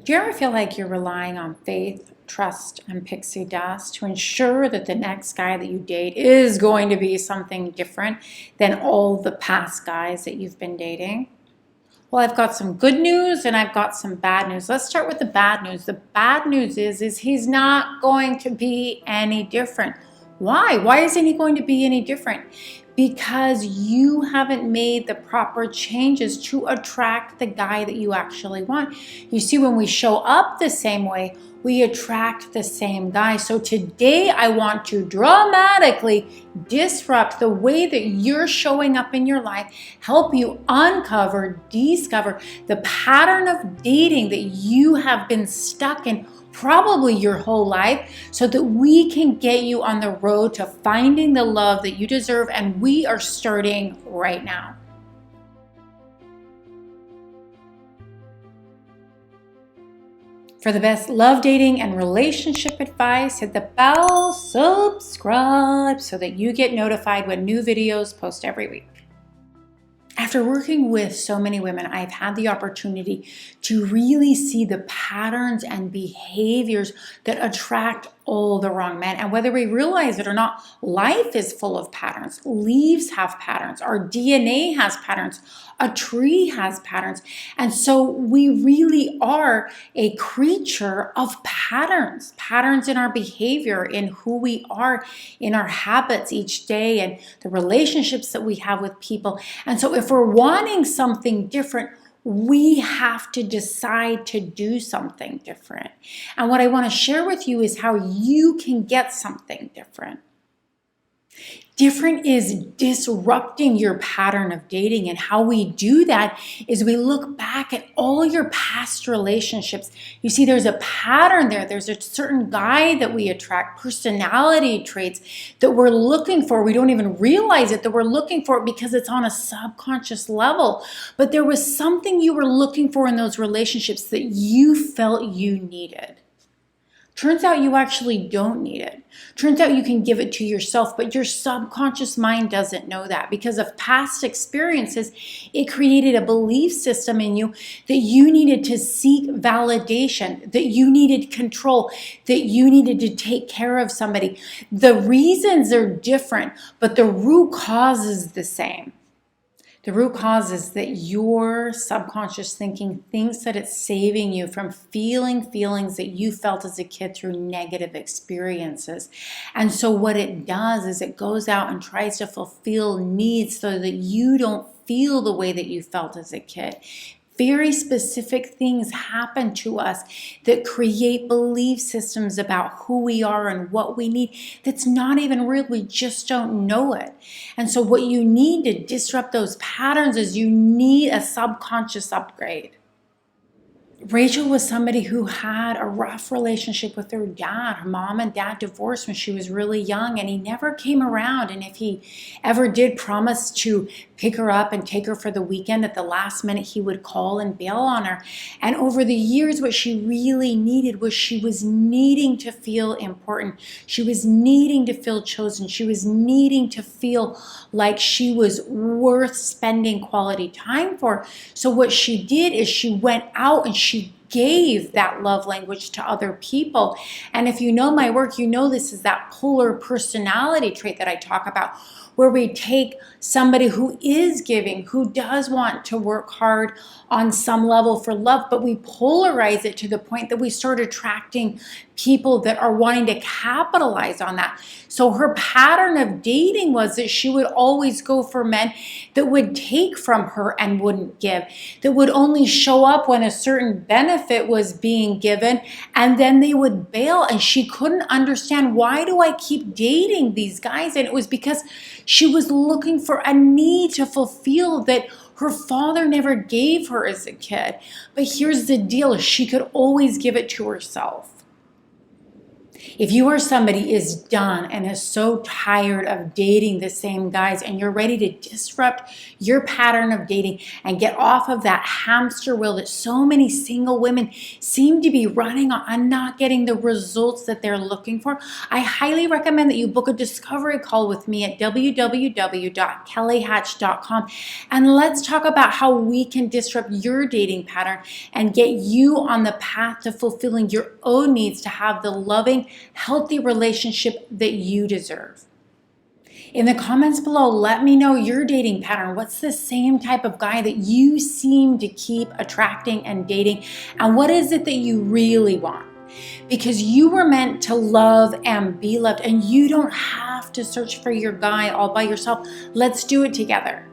Do you ever feel like you're relying on faith, trust, and pixie dust to ensure that the next guy that you date is going to be something different than all the past guys that you've been dating? Well, I've got some good news and I've got some bad news. Let's start with the bad news. The bad news is he's not going to be any different. Why? Why isn't he going to be any different? Because you haven't made the proper changes to attract the guy that you actually want. You see, when we show up the same way, we attract the same guy. So today I want to dramatically disrupt the way that you're showing up in your life, help you uncover, discover the pattern of dating that you have been stuck in probably your whole life, so that we can get you on the road to finding the love that you deserve. And we are starting right now. For the best love, dating, and relationship advice, hit the bell, subscribe, so that you get notified when new videos post every week. After working with so many women, I've had the opportunity to really see the patterns and behaviors that attract all the wrong men. And whether we realize it or not, life is full of patterns. Leaves have patterns. Our DNA has patterns. A tree has patterns. And so we really are a creature of patterns. Patterns in our behavior, in who we are, in our habits each day, and the relationships that we have with people. And so if we're wanting something different, we have to decide to do something different. And what I want to share with you is how you can get something different. Different is disrupting your pattern of dating. And how we do that is we look back at all your past relationships. You see, there's a pattern there. There's a certain guy that we attract, personality traits that we're looking for. We don't even realize it, that we're looking for it because it's on a subconscious level. But there was something you were looking for in those relationships that you felt you needed. Turns out you actually don't need it. Turns out you can give it to yourself, but your subconscious mind doesn't know that. Because of past experiences, it created a belief system in you that you needed to seek validation, that you needed control, that you needed to take care of somebody. The reasons are different, but the root cause is the same. The root cause is that your subconscious thinking thinks that it's saving you from feeling feelings that you felt as a kid through negative experiences. And so what it does is it goes out and tries to fulfill needs so that you don't feel the way that you felt as a kid. Very specific things happen to us that create belief systems about who we are and what we need that's not even real. We just don't know it. And so what you need to disrupt those patterns is you need a subconscious upgrade. Rachel was somebody who had a rough relationship with her dad. Her mom and dad divorced when she was really young, and he never came around. And if he ever did promise to pick her up and take her for the weekend, at the last minute he would call and bail on her. And over the years, what she really needed was she was needing to feel important. She was needing to feel chosen. She was needing to feel like she was worth spending quality time for. So what she did is she went out and she gave that love language to other people. And if you know my work, you know this is that polar personality trait that I talk about, where we take somebody who is giving, who does want to work hard on some level for love, but we polarize it to the point that we start attracting people that are wanting to capitalize on that. So her pattern of dating was that she would always go for men that would take from her and wouldn't give, that would only show up when a certain benefit was being given, and then they would bail. And she couldn't understand, why do I keep dating these guys? And it was because she was looking for a need to fulfill that her father never gave her as a kid. But here's the deal, she could always give it to herself. If you are somebody is done and is so tired of dating the same guys and you're ready to disrupt your pattern of dating and get off of that hamster wheel that so many single women seem to be running on and not getting the results that they're looking for, I highly recommend that you book a discovery call with me at www.kelliehatch.com, and let's talk about how we can disrupt your dating pattern and get you on the path to fulfilling your own needs to have the loving, healthy relationship that you deserve. In the comments below, let me know your dating pattern. What's the same type of guy that you seem to keep attracting and dating? And what is it that you really want? Because you were meant to love and be loved, and you don't have to search for your guy all by yourself. Let's do it together.